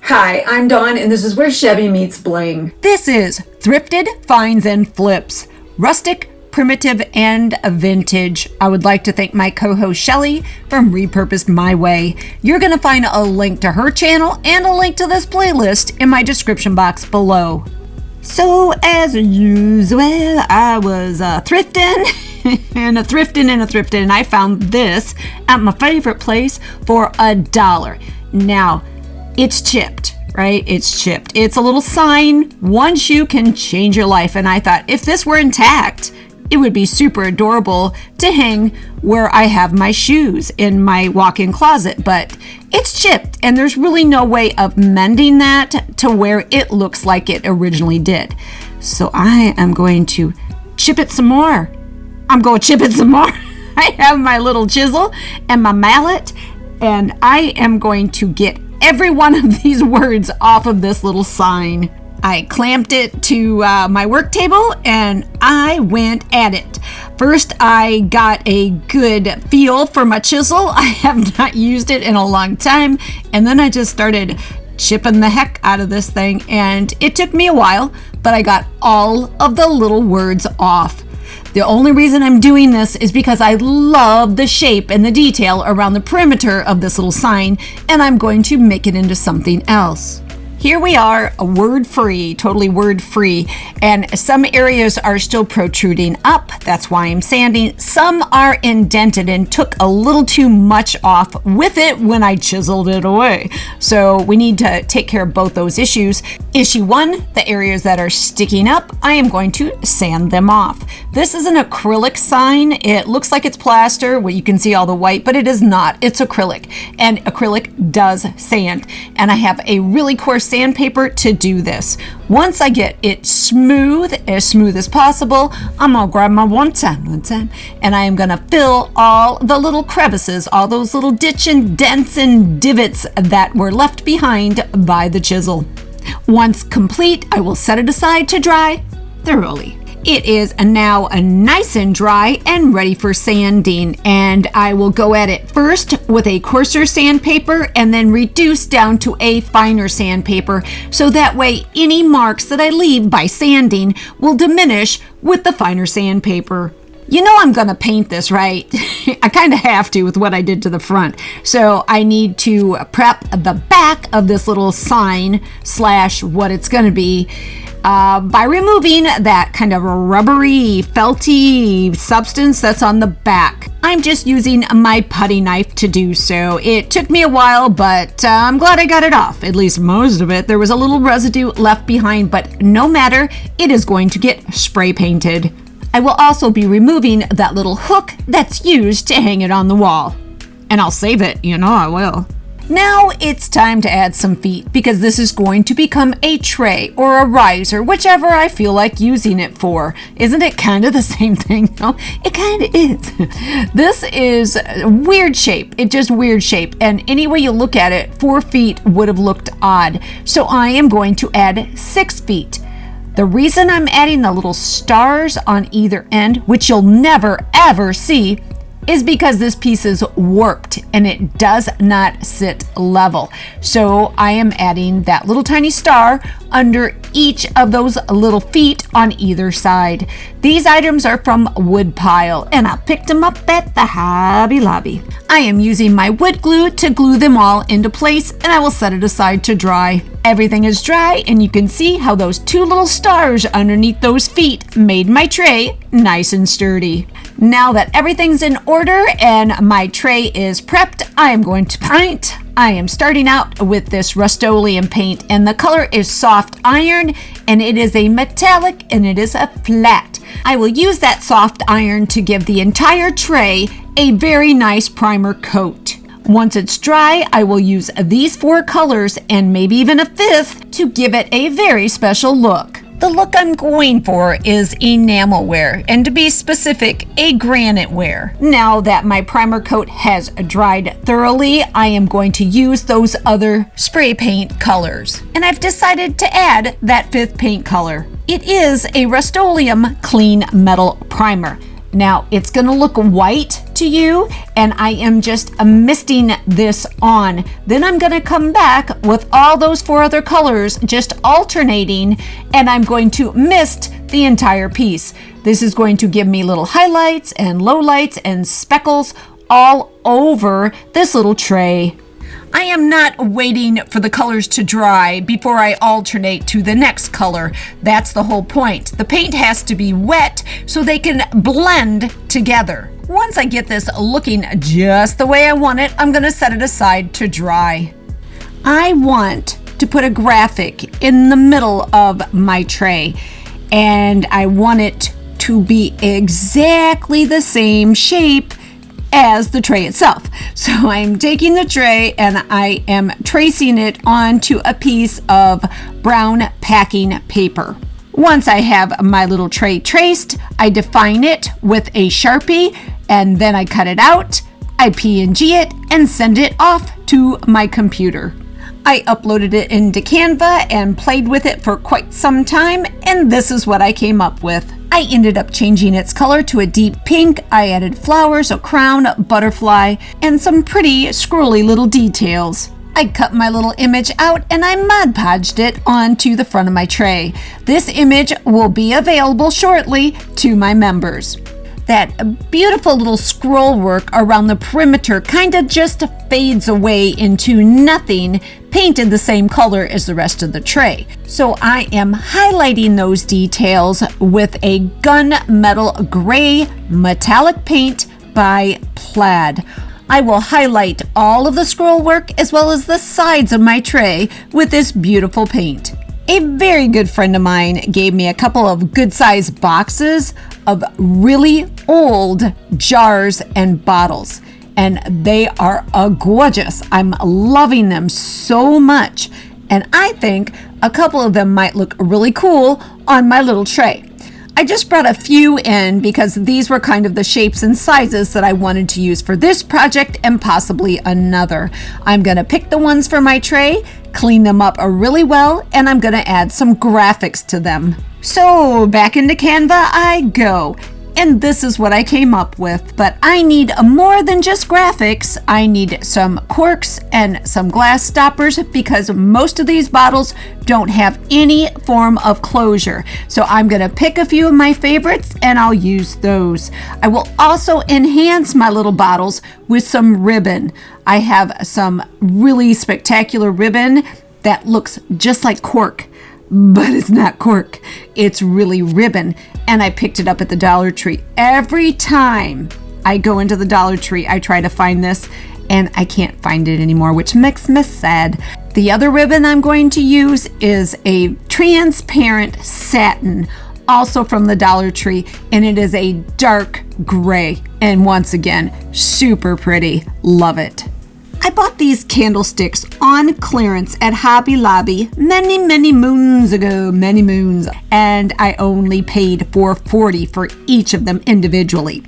Hi, I'm Dawn, and this is where Shabby meets Bling. This is Thrifted Finds and Flips, Rustic, Primitive, and Vintage. I would like to thank my co-host Shelly from Repurposed My Way. You're going to find a link to her channel and a link to this playlist in my description box below. So, as usual, I was thrifting and I found this at my favorite place for $1. Now, it's chipped, right? It's chipped. It's a little sign, one shoe can change your life. And I thought if this were intact, it would be super adorable to hang where I have my shoes in my walk-in closet. But it's chipped and there's really no way of mending that to where it looks like it originally did. So I am going to chip it some more. I have my little chisel and my mallet, and I am going to get every one of these words off of this little sign. I clamped it to my work table and I went at it. First, I got a good feel for my chisel. I have not used it in a long time. And then I just started chipping the heck out of this thing. And it took me a while, but I got all of the little words off. The only reason I'm doing this is because I love the shape and the detail around the perimeter of this little sign, and I'm going to make it into something else. Here we are, word-free, totally word-free, and some areas are still protruding up. That's why I'm sanding. Some are indented and took a little too much off with it when I chiseled it away. So we need to take care of both those issues. Issue 1, the areas that are sticking up, I am going to sand them off. This is an acrylic sign. It looks like it's plaster, where you can see all the white, but it is not. It's acrylic, and acrylic does sand. And I have a really coarse sandpaper to do this. Once I get it as smooth as possible, I'm gonna grab my 110, and I am gonna fill all the little crevices, all those little ditch and dents and divots that were left behind by the chisel. Once complete, I will set it aside to dry thoroughly. It is now nice and dry and ready for sanding, and I will go at it first with a coarser sandpaper and then reduce down to a finer sandpaper, so that way any marks that I leave by sanding will diminish with the finer sandpaper. You know I'm gonna paint this, right? I kind of have to with what I did to the front. So I need to prep the back of this little sign / what it's gonna be by removing that kind of rubbery, felty substance that's on the back. I'm just using my putty knife to do so. It took me a while, but I'm glad I got it off, at least most of it. There was a little residue left behind, but no matter, it is going to get spray painted. I will also be removing that little hook that's used to hang it on the wall. And I'll save it, I will. Now it's time to add some feet, because this is going to become a tray or a riser, whichever I feel like using it for. Isn't it kind of the same thing? No, it kind of is. This is weird shape. It's just weird shape. And any way you look at it, 4 feet would have looked odd. So I am going to add 6 feet. The reason I'm adding the little stars on either end, which you'll never ever see, is because this piece is warped and it does not sit level. So I am adding that little tiny star under each of those little feet on either side. These items are from Woodpile, and I picked them up at the Hobby Lobby. I am using my wood glue to glue them all into place, and I will set it aside to dry. Everything is dry, and you can see how those 2 little stars underneath those feet made my tray nice and sturdy. Now that everything's in order and my tray is prepped, I am going to paint. I am starting out with this Rust-Oleum paint, and the color is soft iron, and it is a metallic, and it is a flat. I will use that soft iron to give the entire tray a very nice primer coat. Once it's dry, I will use these 4 colors and maybe even a 5th to give it a very special look. The look I'm going for is enamelware, and to be specific, a graniteware. Now that my primer coat has dried thoroughly, I am going to use those other spray paint colors. And I've decided to add that 5th paint color. It is a Rust-Oleum clean metal primer. Now it's going to look white to you, and I am just misting this on. Then I'm going to come back with all those 4 other colors, just alternating, and I'm going to mist the entire piece. This is going to give me little highlights and lowlights and speckles all over this little tray. I am not waiting for the colors to dry before I alternate to the next color. That's the whole point. The paint has to be wet so they can blend together. Once I get this looking just the way I want it, I'm going to set it aside to dry. I want to put a graphic in the middle of my tray, and I want it to be exactly the same shape as the tray itself. So I'm taking the tray and I am tracing it onto a piece of brown packing paper. Once I have my little tray traced, I define it with a Sharpie, and then I cut it out, I PNG it, and send it off to my computer. I uploaded it into Canva and played with it for quite some time, and this is what I came up with. I ended up changing its color to a deep pink. I added flowers, a crown, a butterfly, and some pretty scrolly little details. I cut my little image out and I Mod Podged it onto the front of my tray. This image will be available shortly to my members. That beautiful little scroll work around the perimeter kind of just fades away into nothing, painted the same color as the rest of the tray. So I am highlighting those details with a gunmetal gray metallic paint by Plaid. I will highlight all of the scroll work as well as the sides of my tray with this beautiful paint. A very good friend of mine gave me a couple of good-sized boxes of really old jars and bottles, and they are gorgeous. I'm loving them so much, and I think a couple of them might look really cool on my little tray. I just brought a few in because these were kind of the shapes and sizes that I wanted to use for this project and possibly another. I'm going to pick the ones for my tray, clean them up really well, and I'm going to add some graphics to them. So back into Canva I go. And this is what I came up with, but I need more than just graphics. I need some corks and some glass stoppers because most of these bottles don't have any form of closure. So I'm gonna pick a few of my favorites and I'll use those. I will also enhance my little bottles with some ribbon. I have some really spectacular ribbon that looks just like cork, but it's not cork, it's really ribbon, and I picked it up at the Dollar Tree. Every time I go into the Dollar Tree, I try to find this, and I can't find it anymore, which makes me sad. The other ribbon I'm going to use is a transparent satin, also from the Dollar Tree, and it is a dark gray, and once again, super pretty. Love it. I bought these candlesticks on clearance at Hobby Lobby many moons ago, and I only paid $4.40 for each of them individually.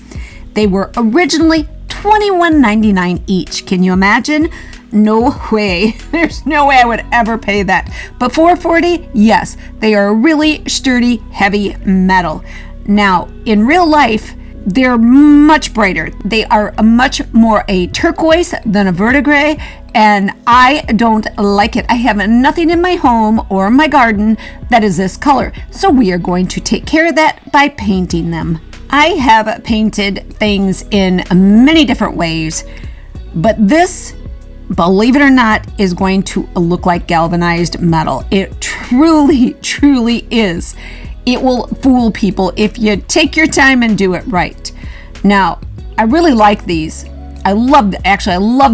They were originally $21.99 each. Can you imagine? No way. There's no way I would ever pay that. But $4.40, yes, they are really sturdy, heavy metal. Now, in real life, they're much brighter. They are much more a turquoise than a verdigris, and I don't like it. I have nothing in my home or my garden that is this color, so we are going to take care of that by painting them. I have painted things in many different ways, but this, believe it or not, is going to look like galvanized metal. It truly is. It will fool people if you take your time and do it right. Now, I really like these. I love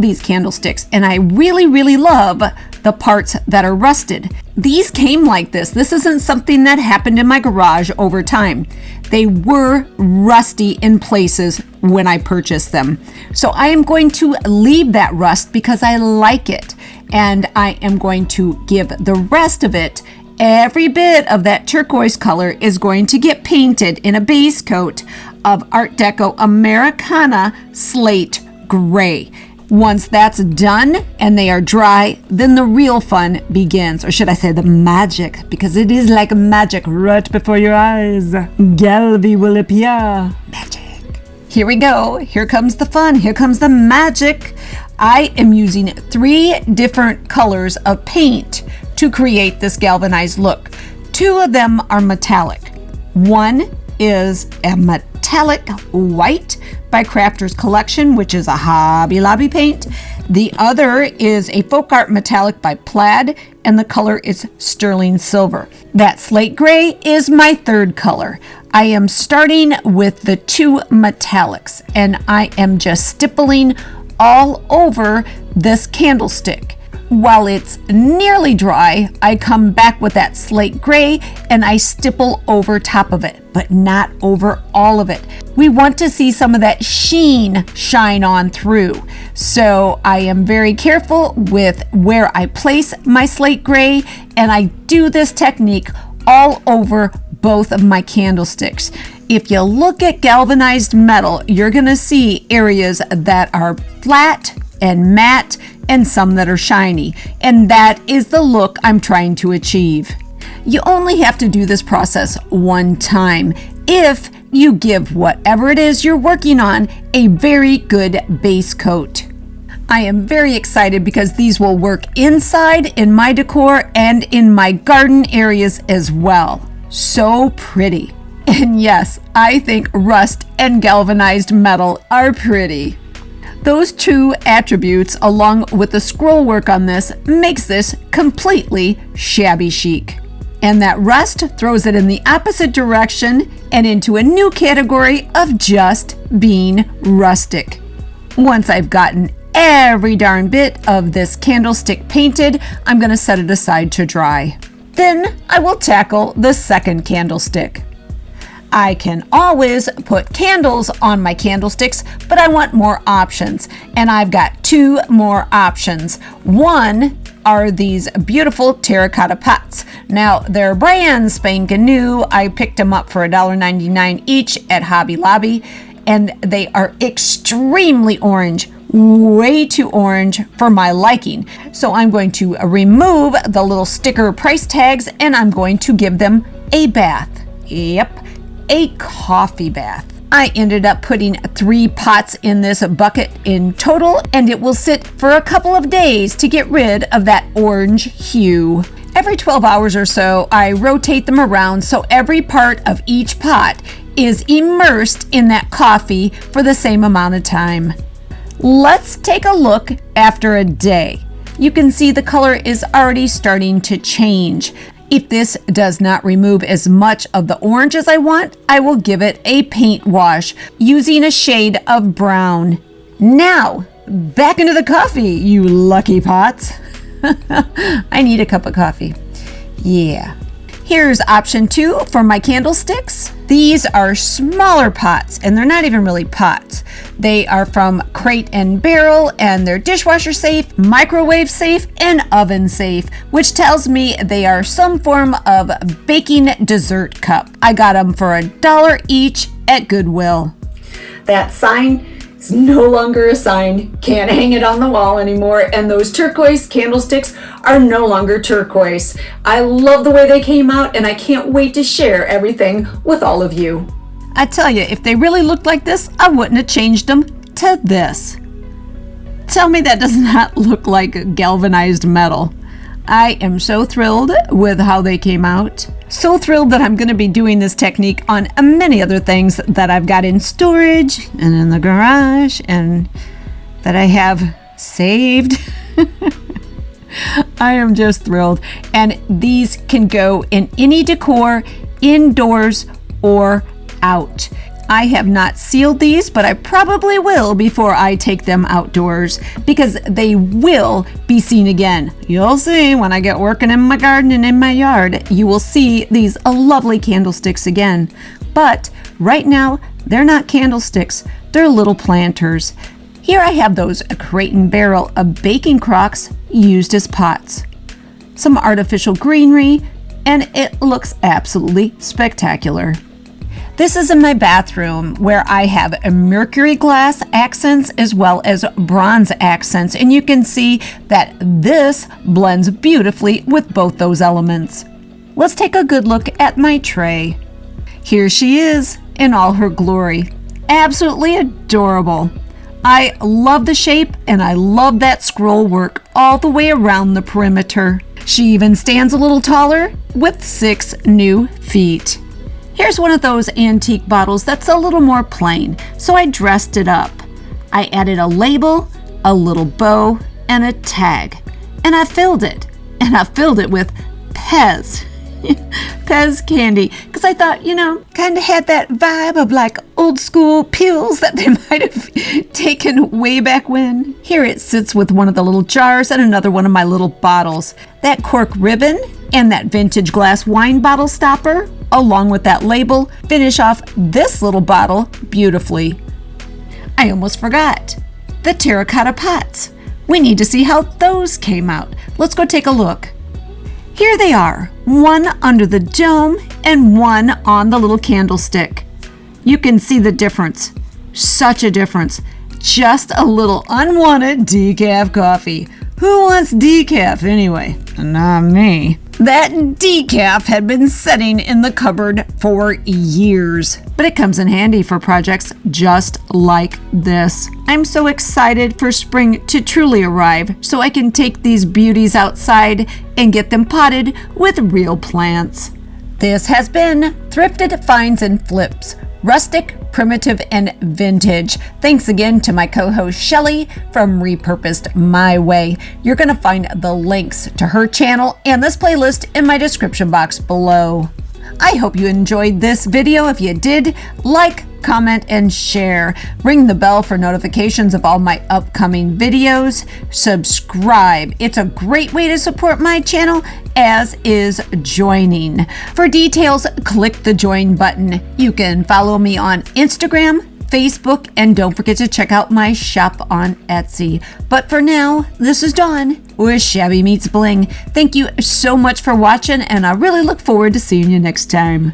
these candlesticks, and I really love the parts that are rusted. These came like this. This isn't something that happened in my garage over time. They were rusty in places when I purchased them. So I am going to leave that rust because I like it, and I am going to give the rest of it. Every bit of that turquoise color is going to get painted in a base coat of Art Deco Americana slate gray. Once that's done and they are dry, then the real fun begins, or should I say the magic, because it is like magic right before your eyes. Galvi will appear. Magic. Here we go. Here comes the fun. Here comes the magic. I am using 3 different colors of paint to create this galvanized look. 2 of them are metallic. One is a metallic white by Crafters Collection, which is a Hobby Lobby paint. The other is a folk art metallic by Plaid, and the color is sterling silver. That slate gray is my 3rd color. I am starting with the 2 metallics, and I am just stippling all over this candlestick. While it's nearly dry, I come back with that slate gray and I stipple over top of it, but not over all of it. We want to see some of that sheen shine on through. So I am very careful with where I place my slate gray, and I do this technique all over both of my candlesticks. If you look at galvanized metal, you're going to see areas that are flat and matte and some that are shiny, and that is the look I'm trying to achieve. You only have to do this process one time if you give whatever it is you're working on a very good base coat. I am very excited because these will work inside in my decor and in my garden areas as well. So pretty. And yes, I think rust and galvanized metal are pretty. Those 2 attributes, along with the scroll work on this, makes this completely shabby chic. And that rust throws it in the opposite direction and into a new category of just being rustic. Once I've gotten every darn bit of this candlestick painted, I'm going to set it aside to dry. Then I will tackle the 2nd candlestick. I can always put candles on my candlesticks, but I want more options, and I've got 2 more options. One are these beautiful terracotta pots. Now, they're brand spanking new. I picked them up for $1.99 each at Hobby Lobby, and they are extremely orange, way too orange for my liking. So I'm going to remove the little sticker price tags, and I'm going to give them a bath. Yep. A coffee bath. I ended up putting 3 pots in this bucket in total, and it will sit for a couple of days to get rid of that orange hue. Every 12 hours or so, I rotate them around so every part of each pot is immersed in that coffee for the same amount of time. Let's take a look after a day. You can see the color is already starting to change. If this does not remove as much of the orange as I want, I will give it a paint wash using a shade of brown. Now, back into the coffee, you lucky pots. I need a cup of coffee. Yeah. Here's option 2 for my candlesticks. These are smaller pots, and they're not even really pots. They are from Crate and Barrel, and they're dishwasher safe, microwave safe, and oven safe, which tells me they are some form of baking dessert cup. I got them for $1 each at Goodwill. That sign is no longer a sign. Can't hang it on the wall anymore. And those turquoise candlesticks are no longer turquoise. I love the way they came out, and I can't wait to share everything with all of you. I tell you, if they really looked like this, I wouldn't have changed them to this. Tell me that does not look like galvanized metal. I am so thrilled with how they came out. So thrilled that I'm going to be doing this technique on many other things that I've got in storage and in the garage and that I have saved. I am just thrilled. And these can go in any decor, indoors or out. I have not sealed these, but I probably will before I take them outdoors because they will be seen again. You'll see when I get working in my garden and in my yard, you will see these lovely candlesticks again. But right now, they're not candlesticks, they're little planters. Here I have those Crate and Barrel of baking crocks used as pots. Some artificial greenery, and it looks absolutely spectacular. This is in my bathroom where I have a mercury glass accents as well as bronze accents, and you can see that this blends beautifully with both those elements. Let's take a good look at my tray. Here she is in all her glory. absolutely adorable. I love the shape and I love that scroll work all the way around the perimeter. She even stands a little taller with 6 new feet. Here's one of those antique bottles that's a little more plain, so I dressed it up. I added a label, a little bow, and a tag, and I filled it with Pez. Pez candy, because I thought, kind of had that vibe of like old school pills that they might have taken way back when. Here it sits with one of the little jars and another one of my little bottles. That cork ribbon and that vintage glass wine bottle stopper, along with that label, finish off this little bottle beautifully. I almost forgot. The terracotta pots. We need to see how those came out. Let's go take a look. Here they are, one under the dome and one on the little candlestick. You can see the difference. Such a difference. Just a little unwanted decaf coffee. Who wants decaf anyway? Not me. That decaf had been sitting in the cupboard for years, but it comes in handy for projects just like this. I'm so excited for spring to truly arrive so I can take these beauties outside and get them potted with real plants. This has been Thrifted Finds and Flips, Rustic, Primitive, and Vintage. Thanks again to my co-host Shelly from Repurposed My Way. You're going to find the links to her channel and this playlist in my description box below. I hope you enjoyed this video. If you did, like, comment, and share. Ring the bell for notifications of all my upcoming videos. Subscribe. It's a great way to support my channel, as is joining. For details, click the join button. You can follow me on Instagram, Facebook, and don't forget to check out my shop on Etsy. But for now, this is Dawn with Shabby Meets Bling. Thank you so much for watching, and I really look forward to seeing you next time.